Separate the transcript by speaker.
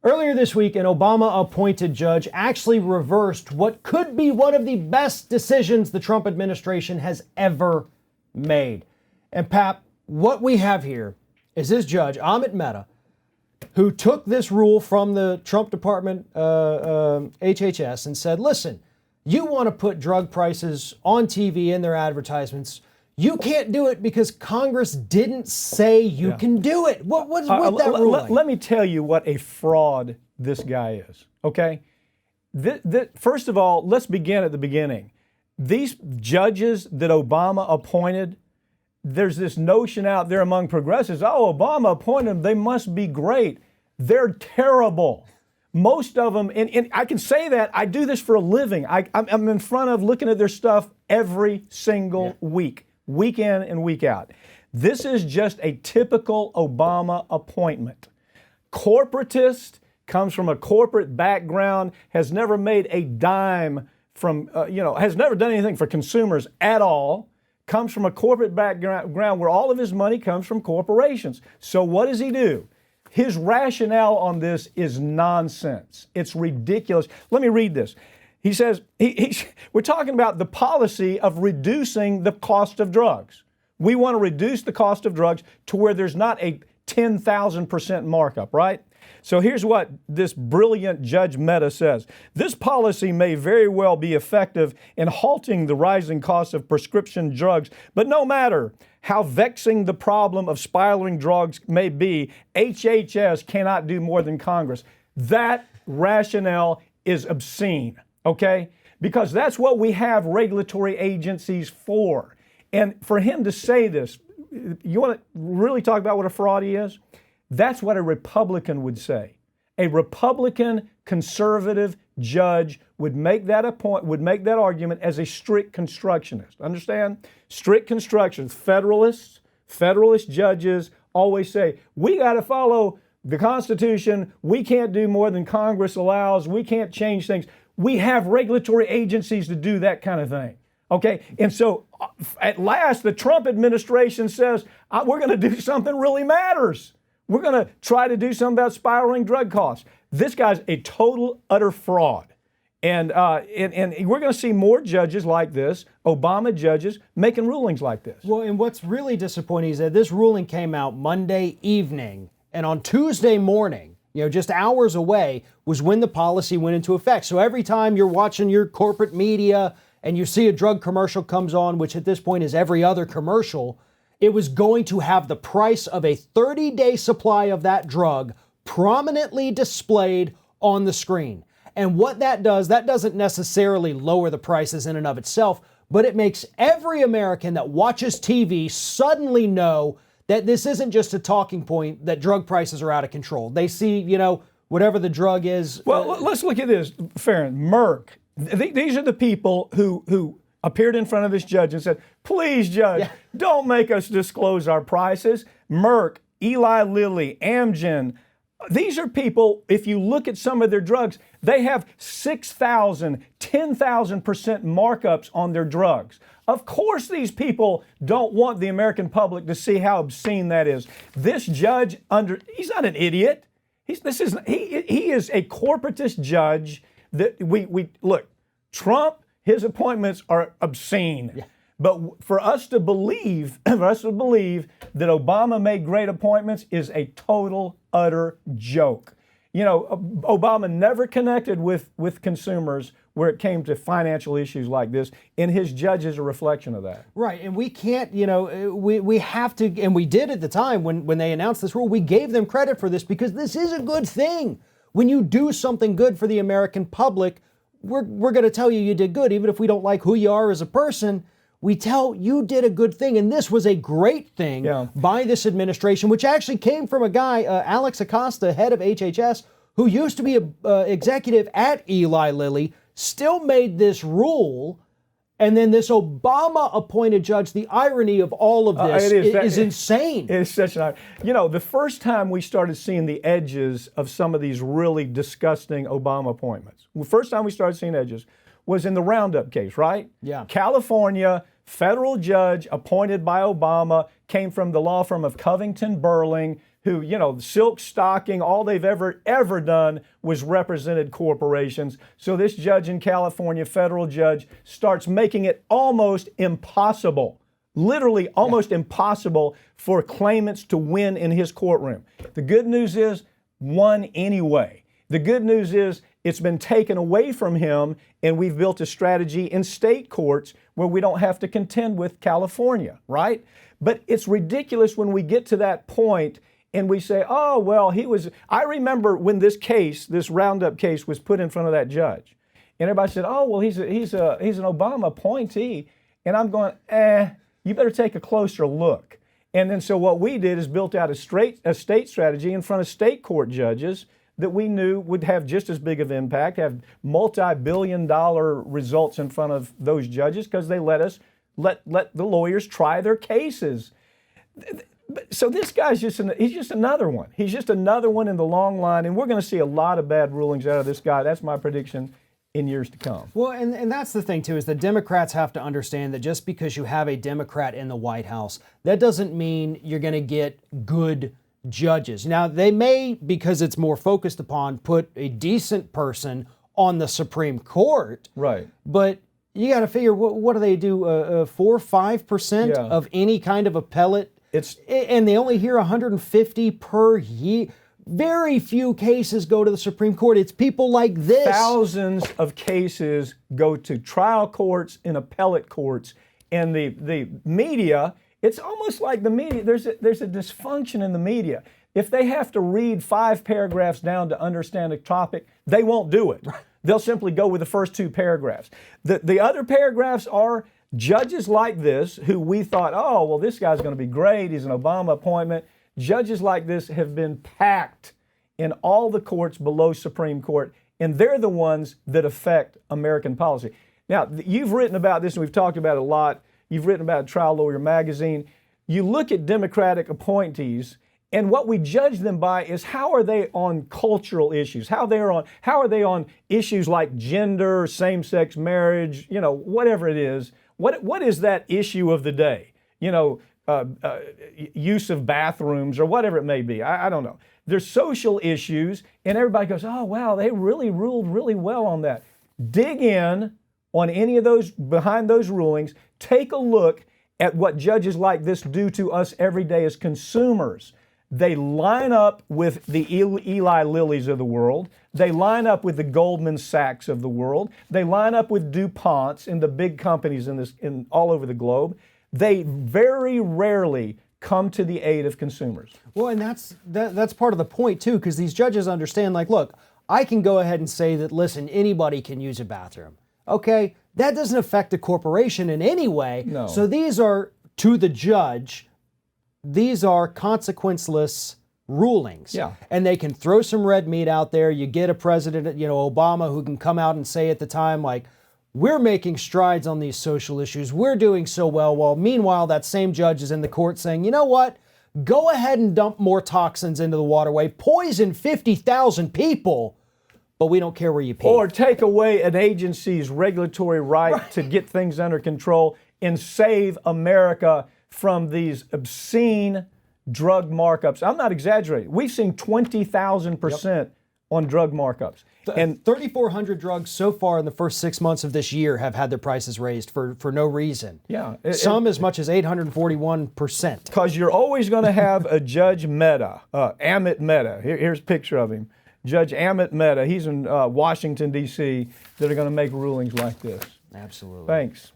Speaker 1: Earlier this week, an Obama-appointed judge actually reversed what could be one of the best decisions the Trump administration has ever made. And Pap, what we have here is this judge, Amit Mehta, who took this rule from the Trump Department, HHS, and said, listen, you want to put drug prices on TV in their advertisements. You can't do it because Congress didn't say you can do it. What's with that ruling?
Speaker 2: Let me tell you what a fraud this guy is, okay? First of all, let's begin at the beginning. These judges that Obama appointed, there's this notion out there among progressives, oh, Obama appointed them, they must be great. They're terrible. Most of them, and I can say that, I do this for a living. I'm in front of looking at their stuff every single week. Week in and week out. This is just a typical Obama appointment. Corporatist, comes from a corporate background, has never made a dime from, has never done anything for consumers at all, comes from a corporate background where all of his money comes from corporations. So what does he do? His rationale on this is nonsense. It's ridiculous. Let me read this. He says, we're talking about the policy of reducing the cost of drugs. We want to reduce the cost of drugs to where there's not a 10,000% markup, right? So here's what this brilliant Judge Mehta says. This policy may very well be effective in halting the rising cost of prescription drugs, but no matter how vexing the problem of spiraling drugs may be, HHS cannot do more than Congress. That rationale is obscene. Okay? Because that's what we have regulatory agencies for. And for him to say this, you want to really talk about what a fraud he is? That's what a Republican would say. A Republican conservative judge would make that argument as a strict constructionist. Understand? Strict constructionists, Federalist judges always say, we got to follow the Constitution. We can't do more than Congress allows. We can't change things. We have regulatory agencies to do that kind of thing, okay? And so at last, the Trump administration says, we're going to do something really matters. We're going to try to do something about spiraling drug costs. This guy's a total, utter fraud. And we're going to see more judges like this, Obama judges, making rulings like this.
Speaker 1: Well, and what's really disappointing is that this ruling came out Monday evening, and on Tuesday morning, just hours away, was when the policy went into effect. So every time you're watching your corporate media and you see a drug commercial comes on, which at this point is every other commercial, it was going to have the price of a 30-day supply of that drug prominently displayed on the screen. And what that does, that doesn't necessarily lower the prices in and of itself, but it makes every American that watches TV suddenly know that this isn't just a talking point that drug prices are out of control. They see, whatever the drug is.
Speaker 2: Well, let's look at this, Farron. Merck. These are the people who appeared in front of this judge and said, please, judge, don't make us disclose our prices. Merck, Eli Lilly, Amgen. These are people, if you look at some of their drugs, they have 6,000, 10,000% markups on their drugs. Of course, these people don't want the American public to see how obscene that is. This judge, he's not an idiot. He is a corporatist judge that look, Trump, his appointments are obscene. Yeah. But for us to believe that Obama made great appointments is a total, utter joke. Obama never connected with consumers where it came to financial issues like this, and his judge is a reflection of that.
Speaker 1: Right, and we can't, we have to, and we did at the time when they announced this rule, we gave them credit for this because this is a good thing. When you do something good for the American public, we're going to tell you did good, even if we don't like who you are as a person. We tell you did a good thing, and this was a great thing by this administration, which actually came from a guy, Alex Acosta, head of HHS, who used to be an executive at Eli Lilly, still made this rule, and then this Obama-appointed judge, the irony of all of this is insane.
Speaker 2: It's such an irony. The first time we started seeing the edges of some of these really disgusting Obama appointments, the first time we started seeing edges was in the Roundup case, right?
Speaker 1: Yeah.
Speaker 2: California, federal judge appointed by Obama, came from the law firm of Covington Burling, who, silk stocking, all they've ever done was represented corporations. So this judge in California, federal judge, starts making it almost impossible, literally almost impossible for claimants to win in his courtroom. The good news is, won anyway. The good news is it's been taken away from him, and we've built a strategy in state courts where we don't have to contend with California, right? But it's ridiculous when we get to that point and we say, oh, well, I remember when this Roundup case was put in front of that judge. And everybody said, oh, well, he's an Obama appointee. And I'm going, you better take a closer look. And then so what we did is built out a state strategy in front of state court judges that we knew would have just as big of impact, have multi-billion-dollar results in front of those judges because they let the lawyers try their cases. So this guy's he's just another one. He's just another one in the long line, and we're going to see a lot of bad rulings out of this guy. That's my prediction in years to come.
Speaker 1: Well, and that's the thing, too, is the Democrats have to understand that just because you have a Democrat in the White House, that doesn't mean you're going to get good judges. Now, they may, because it's more focused upon, put a decent person on the Supreme Court.
Speaker 2: Right.
Speaker 1: But you got to figure, what do they do, 4 or 5% of any kind of appellate? And they only hear 150 per year. Very few cases go to the Supreme Court. It's people like this.
Speaker 2: Thousands of cases go to trial courts and appellate courts. And the media, it's almost like the media, there's a dysfunction in the media. If they have to read 5 paragraphs down to understand a topic, they won't do it. They'll simply go with the first 2 paragraphs. The other paragraphs are judges like this, who we thought, oh, well, this guy's going to be great. He's an Obama appointment. Judges like this have been packed in all the courts below Supreme Court, and they're the ones that affect American policy. Now, you've written about this, and we've talked about it a lot. You've written about Trial Lawyer Magazine. You look at Democratic appointees, and what we judge them by is how are they on cultural issues? How are they on issues like gender, same-sex marriage, whatever it is. What is that issue of the day? Use of bathrooms or whatever it may be. I don't know. There's social issues, and everybody goes, oh, wow, they really ruled really well on that. Dig in on any of those, behind those rulings. Take a look at what judges like this do to us every day as consumers. They line up with the Eli Lillys of the world. They line up with the Goldman Sachs of the world. They line up with DuPonts and the big companies in all over the globe. They very rarely come to the aid of consumers.
Speaker 1: Well, and that's part of the point, too, because these judges understand, like, look, I can go ahead and say that, listen, anybody can use a bathroom. Okay, that doesn't affect the corporation in any way.
Speaker 2: No.
Speaker 1: So these are, to the judge, these are consequenceless rulings.
Speaker 2: Yeah.
Speaker 1: And they can throw some red meat out there. You get a president, Obama, who can come out and say at the time, like, we're making strides on these social issues. We're doing so well. Well, meanwhile, that same judge is in the court saying, you know what? Go ahead and dump more toxins into the waterway. Poison 50,000 people, but we don't care where you pee.
Speaker 2: Or take away an agency's regulatory right to get things under control and save America from these obscene drug markups. I'm not exaggerating. We've seen 20,000% on drug markups.
Speaker 1: And 3,400 drugs so far in the first 6 months of this year have had their prices raised for no reason.
Speaker 2: Yeah.
Speaker 1: Some as much as 841%.
Speaker 2: Because you're always going to have a Judge Mehta, Amit Mehta. Here's a picture of him. Judge Amit Mehta, he's in Washington, D.C., that are going to make rulings like this.
Speaker 1: Absolutely.
Speaker 2: Thanks.